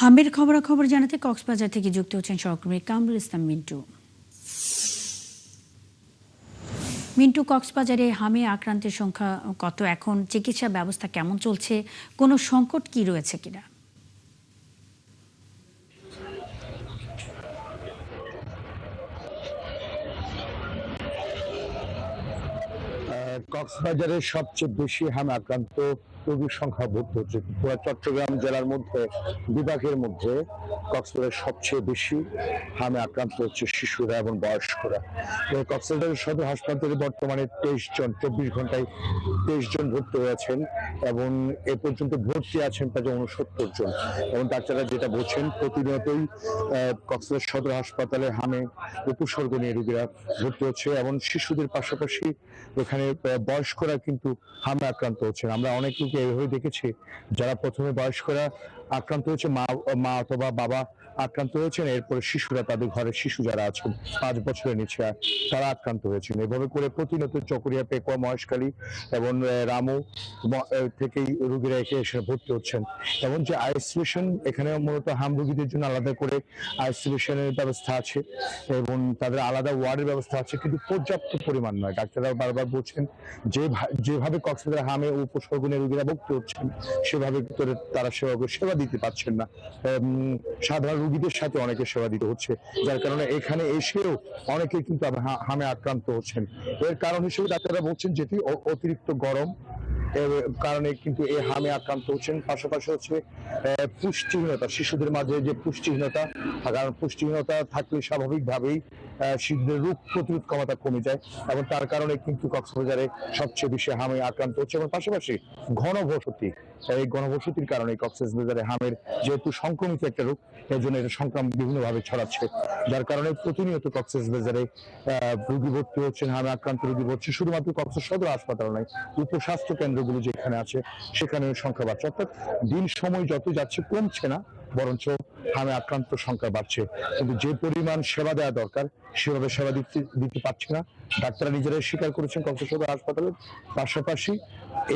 হামের খবরাখবর জানাতে কক্সবাজার থেকে যুক্ত হচ্ছেন সহকর্মী কামরুল ইসলাম মিন্টু। মিন্টু, কক্সবাজারে হামে আক্রান্তের সংখ্যা কত এখন? চিকিৎসা ব্যবস্থা কেমন চলছে? কোনো সংকট কি রয়েছে কিনা? কক্সবাজারের সবচেয়ে বেশি হামে আক্রান্ত রোগীর সংখ্যা ভর্তি হচ্ছে। পুরো চট্টগ্রাম জেলার মধ্যে, বিভাগের মধ্যে কক্সবাজারের সবচেয়ে বেশি হামে আক্রান্ত হচ্ছে শিশুরা এবং বয়স্করা। কক্সবাজার সদর হাসপাতালে বর্তমানে 23 জন, 24 ঘন্টায় 23 জন ভর্তি হয়েছেন এবং এ পর্যন্ত ভর্তি আছেন প্রায় 69 জন। এবং ডাক্তাররা যেটা বলছেন, প্রতিনিয়তই কক্সবাজার সদর হাসপাতালে হামে উপসর্গ নিয়ে রোগীরা ভর্তি হচ্ছে এবং শিশুদের পাশাপাশি এখানে বয়স্করা কিন্তু হামে আক্রান্ত হচ্ছেন। আমরা অনেক লোককে এভাবে দেখেছি, যারা প্রথমে বয়স্করা আক্রান্ত হয়েছে, মা অথবা বাবা আক্রান্ত হয়েছেন, এরপরে শিশুরা, তাদের ঘরের শিশু যারা আছেন 5 বছরের নিচে, তারা আক্রান্ত হয়েছেন। এভাবে করে প্রতিনিয়ত চকরিয়া, পেকুয়া, মহেশখালী এবং রামু থেকেই রোগীরা এসে ভর্তি হচ্ছেন। এবং যে আইসোলেশন, এখানে মূলত হাম রোগীদের জন্য আলাদা করে আইসোলেশনের ব্যবস্থা আছে এবং তাদের আলাদা ওয়ার্ডের ব্যবস্থা আছে, কিন্তু পর্যাপ্ত পরিমাণ নয়। ডাক্তাররা বারবার বলছেন যেভাবে কক্সবাজার হামে উপসর্গ নিয়ে রোগীরা ভর্তি হচ্ছেন, সেভাবে তারা সেবা দিতে পারছেন না। সাধারণ রোগীদের সাথে অনেকে সেবা দিতে হচ্ছে, যার কারণে এখানে এসেও অনেকে কিন্তু হামে আক্রান্ত হচ্ছেন। এর কারণ হিসেবে ডাক্তাররা বলছেন যেটি অতিরিক্ত গরম কারণে কিন্তু এই হামে আক্রান্ত হচ্ছেন। পাশাপাশি হচ্ছে পুষ্টিহীনতা, শিশুদের মাঝে যে পুষ্টিহীনতা, কারণ পুষ্টিহীনতা থাকলে স্বাভাবিকভাবেই শিশুদের রোগ প্রতিরোধ ক্ষমতা কমে যায় এবং তার কারণে কিন্তু কক্সবাজারে সবচেয়ে বেশি হামে আক্রান্ত হচ্ছে। এবং পাশাপাশি ঘনবসতি, এই ঘনবসতির কারণে কক্সবাজারে হামের যেহেতু সংক্রমিত একটা রোগ, এর জন্য এটা সংক্রামক বিভিন্নভাবে ছড়াচ্ছে, যার কারণে প্রতিনিয়ত কক্সবাজারে রোগী ভর্তি হচ্ছেন, হামে আক্রান্ত রোগী ভর্তি শুধুমাত্র কক্সবাজার সদর হাসপাতাল নয়, উপস্বাস্থ্য কেন্দ্রগুলো যেখানে আছে সেখানেও সংখ্যা বাড়ছে। অর্থাৎ দিন সময় যত যাচ্ছে কমছে না, বরঞ্চ হামে আক্রান্ত সংখ্যা বাড়ছে। কিন্তু যে পরিমাণ সেবা দেওয়া দরকার সেভাবে সেবা দিতে পারছে না। ডাক্তাররা নিজেরাই স্বীকার করেছেন কক্সবাজার সদর হাসপাতালের। পাশাপাশি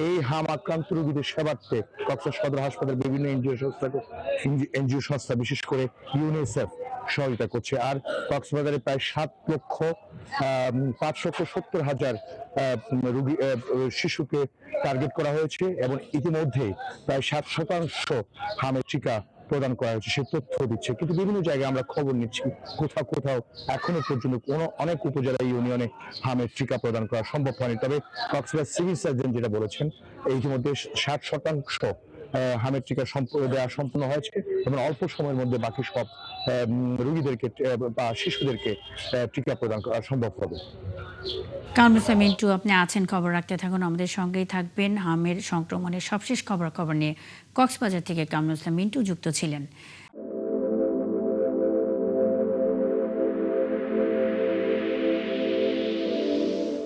এই হাম আক্রান্ত রোগীদের সেবার্থে কক্সবাজার সদর হাসপাতালের বিভিন্ন এনজিও সংস্থা, বিশেষ করে ইউনিসেফ সহযোগিতা করছে। আর কক্সবাজারে প্রায় 5,70,000 রোগী, শিশুকে টার্গেট করা হয়েছে এবং ইতিমধ্যে প্রায় 60% হামের টিকা প্রদান করা হয়েছে, সে তথ্য দিচ্ছে। কিন্তু বিভিন্ন জায়গায় আমরা খবর নিচ্ছি, কোথাও কোথাও এখনো পর্যন্ত অনেক উপজেলা, ইউনিয়নে হামের টিকা প্রদান করা সম্ভব হয়নি। তবে কক্সবাজার সিভিল সার্জন যেটা বলেছেন, ইতিমধ্যে 60% হামের টিকা দেওয়া সম্পূর্ণ হয়েছে এবং অল্প সময়ের মধ্যে বাকি সব রোগীদেরকে বা শিশুদেরকে টিকা প্রদান করা সম্ভব হবে। কামরুল ইসলাম মিন্টু, আপনি আছেন, খবর রাখতে থাকুন, আমাদের সঙ্গেই থাকবেন। হামের সংক্রমণের সবশেষ খবরাখবর নিয়ে কক্সবাজার থেকে কামরুল ইসলাম মিন্টু যুক্ত ছিলেন।